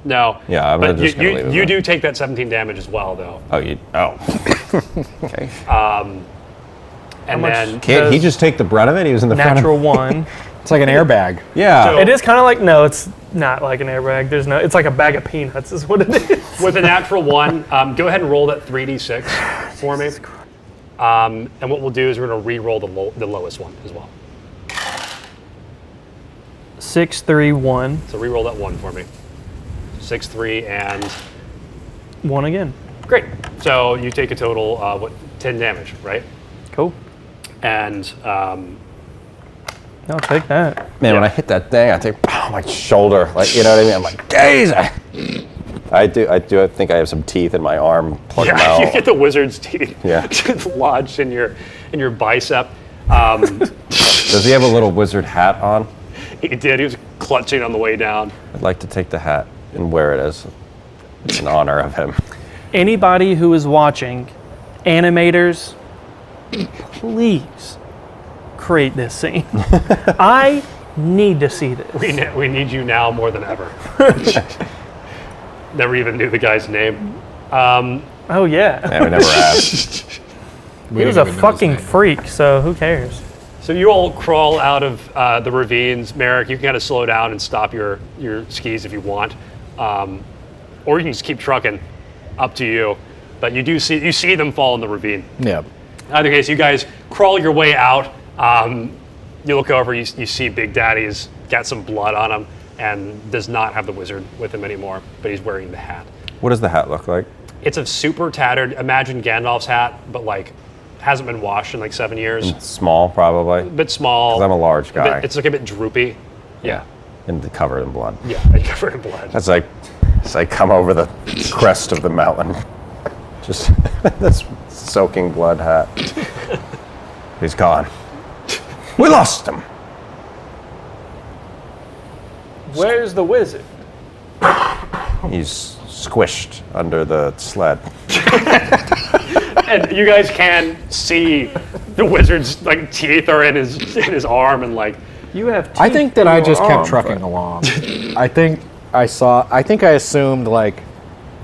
No. Yeah, I'm but just gonna leave him. you do take that 17 damage as well, though. Oh, you. Oh. Okay. And much- then Can't he just take the brunt of it? He was in the Natural one. It's like an airbag. Yeah. So- It is kind of like, no, it's not like an airbag. There's no, it's like a bag of peanuts is what it is. with a natural 1, go ahead and roll that 3d6 for me. And what we'll do is we're going to re-roll the lowest one as well. 6, 3, 1. So re-roll that 1 for me. 6, 3, and 1 again. great. So you take a total 10 damage, right? Cool. And I'll take that. Man, when I hit that thing, I take my shoulder. Like, you know what I mean? I'm like, gaze. I do. I think I have some teeth in my arm. Plug them yeah, you out. get the wizard's teeth Yeah. lodged in your bicep. Does he have a little wizard hat on? He did. He was clutching on the way down. I'd like to take the hat and wear it as in honor of him. Anybody who is watching, animators, please create this scene. I need to see this. We need you now more than ever. Never even knew the guy's name. Oh, yeah. Yeah, we never asked. He was a fucking freak, so who cares? So you all crawl out of the ravines. Merrick, you can kind of slow down and stop your skis if you want. Or you can just keep trucking, up to you. But you see them fall in the ravine. Yeah. In either case, you guys crawl your way out. You look over, you see Big Daddy's got some blood on him and does not have the wizard with him anymore, but he's wearing the hat. What does the hat look like? It's a super tattered, imagine Gandalf's hat, but like hasn't been washed in like 7 years. Small, probably. A bit small. 'Cause I'm a large guy. It's like a bit droopy. Yeah. And covered in blood. Yeah, and covered in blood. That's like, as I come over the crest of the mountain. Just this soaking blood hat. He's gone. We lost him. Where's the wizard? He's squished under the sled. And you guys can see the wizard's like teeth are in his arm and like You have teeth I think that in I your just arm, kept trucking along. I think I assumed like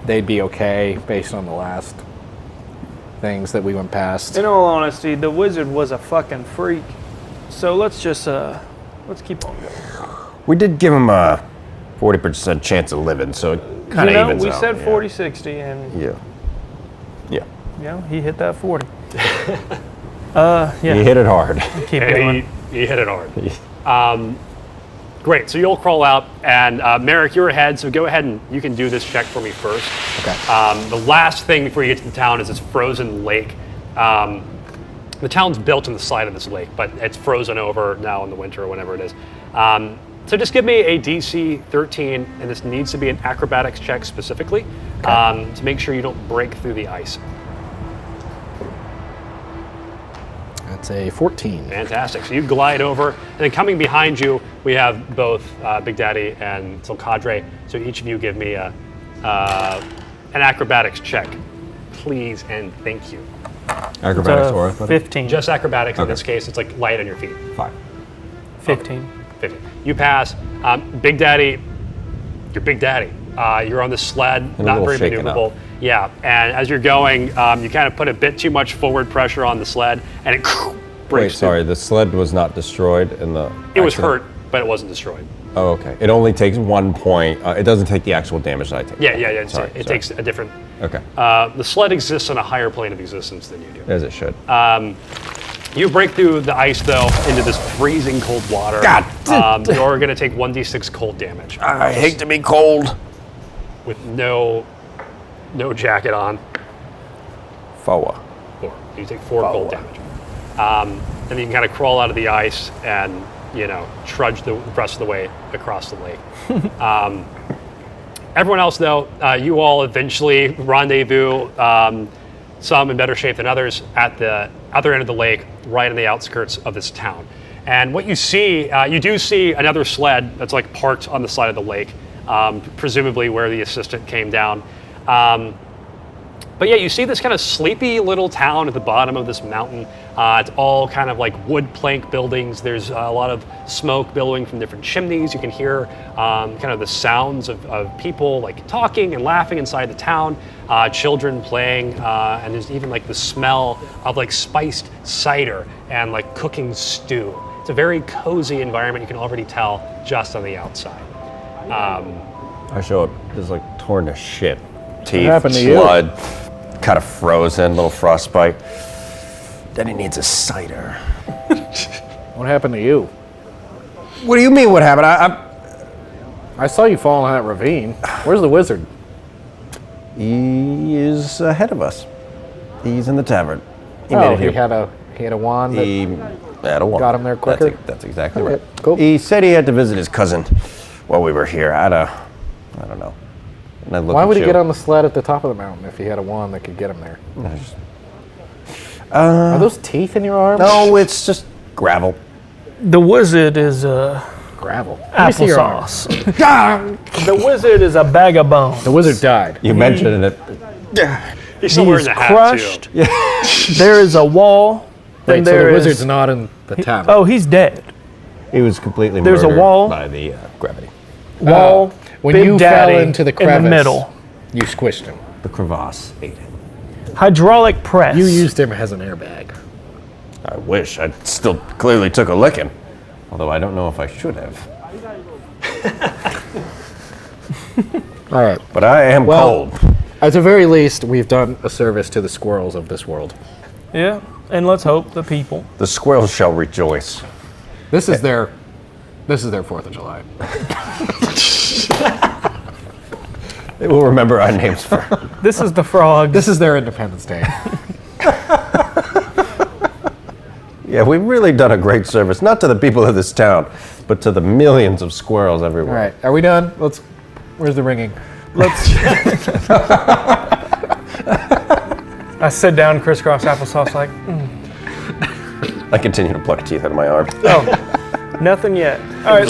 they'd be okay based on the last things that we went past. In all honesty, the wizard was a fucking freak. So let's just let's keep on going. We did give him a 40% chance of living, so it kind of evens we out. said yeah. 40-60 and Yeah. he hit that 40. Yeah. He hit it hard. Keep and going. he hit it hard. Great. So you'll crawl out, and Merrick, you're ahead. So go ahead and you can do this check for me first. Okay. The last thing before you get to the town is this frozen lake. The town's built on the side of this lake, but it's frozen over now in the winter or whenever it is. So just give me a DC 13, and this needs to be an acrobatics check specifically to make sure you don't break through the ice. That's a 14. Fantastic. So you glide over, and then coming behind you, we have both Big Daddy and Silcadre. So each of you give me an acrobatics check, please and thank you. Acrobatics or 15. Just acrobatics in this case. It's like light on your feet. 5. 15. 50. You pass. Big Daddy, you're Big Daddy. You're on the sled, a not little very shaken maneuverable. Yeah, and as you're going, you kind of put a bit too much forward pressure on the sled, and it breaks. Wait, sorry, the sled was not destroyed in the It was accident? hurt, but it wasn't destroyed. Oh, okay. It only takes 1 point. It doesn't take the actual damage that I take. Yeah. Sorry, It takes a different. Okay. The sled exists on a higher plane of existence than you do. As it should. You break through the ice, though, into this freezing cold water. God. You're going to take 1d6 cold damage I hate to be cold. with no jacket on. Foa. 4. You take 4 cold damage. And then you can kind of crawl out of the ice and, trudge the rest of the way across the lake. Everyone else, though, you all eventually rendezvous, some in better shape than others, at the other end of the lake, right on the outskirts of this town. And what you see, you do see another sled that's like parked on the side of the lake, presumably where the assistant came down. But yeah, you see this kind of sleepy little town at the bottom of this mountain. It's all kind of like wood plank buildings. There's a lot of smoke billowing from different chimneys. You can hear kind of the sounds of people like talking and laughing inside the town, children playing, and there's even like the smell of like spiced cider and like cooking stew. It's a very cozy environment, you can already tell just on the outside. I show up just like torn to shit. Teeth, happened to you? blood, kind of frozen, little frostbite. Then he needs a cider. What happened to you? What do you mean what happened? I saw you fall in that ravine. Where's the wizard? He is ahead of us. He's in the tavern. He Oh, made it here. he had a wand. He had a wand. got him there quicker? That's exactly Okay, right. cool. He said he had to visit his cousin while we were here. I don't know. And I looked Why at would he you. get on the sled at the top of the mountain if he had a wand that could get him there? Are those teeth in your arms? No, it's just gravel. The wizard is Gravel. Let me see your arms. applesauce. The wizard is a bag of bones. The wizard died. You mentioned it. He's still He wearing is the hat, crushed. too. There is a wall. Then Wait, so there the is- wizard's not in the tavern. Oh, he's dead. He was completely There's a murdered wall. by the gravity. Wall. when Big you Daddy fell into the crevice, in the middle. you squished him. The crevasse ate it. Hydraulic press. You used him as an airbag. I wish. I still clearly took a licking. Although I don't know if I should have. All right. But I am Well, cold. at the very least, we've done a service to the squirrels of this world. Yeah, and let's hope the people. The squirrels shall rejoice. This is their 4th of July. They will remember our names for. This is the frogs. This is their Independence Day. Yeah, we've really done a great service, not to the people of this town, but to the millions of squirrels everywhere. All right, are we done? Where's the ringing? Let's. I sit down, crisscross applesauce, like, I continue to pluck teeth out of my arm. oh, nothing yet. All right,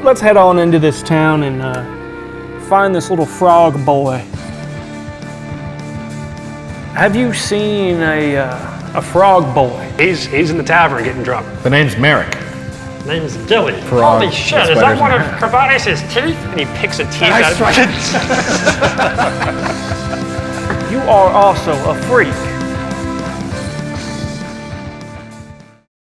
let's head on into this town and find this little frog boy. Have you seen a frog boy? He's in the tavern getting drunk. The name's Merrick. Name's Dilly. Frog. Holy shit, is that one of Cravanius' teeth? And he picks a teeth out of You are also a freak.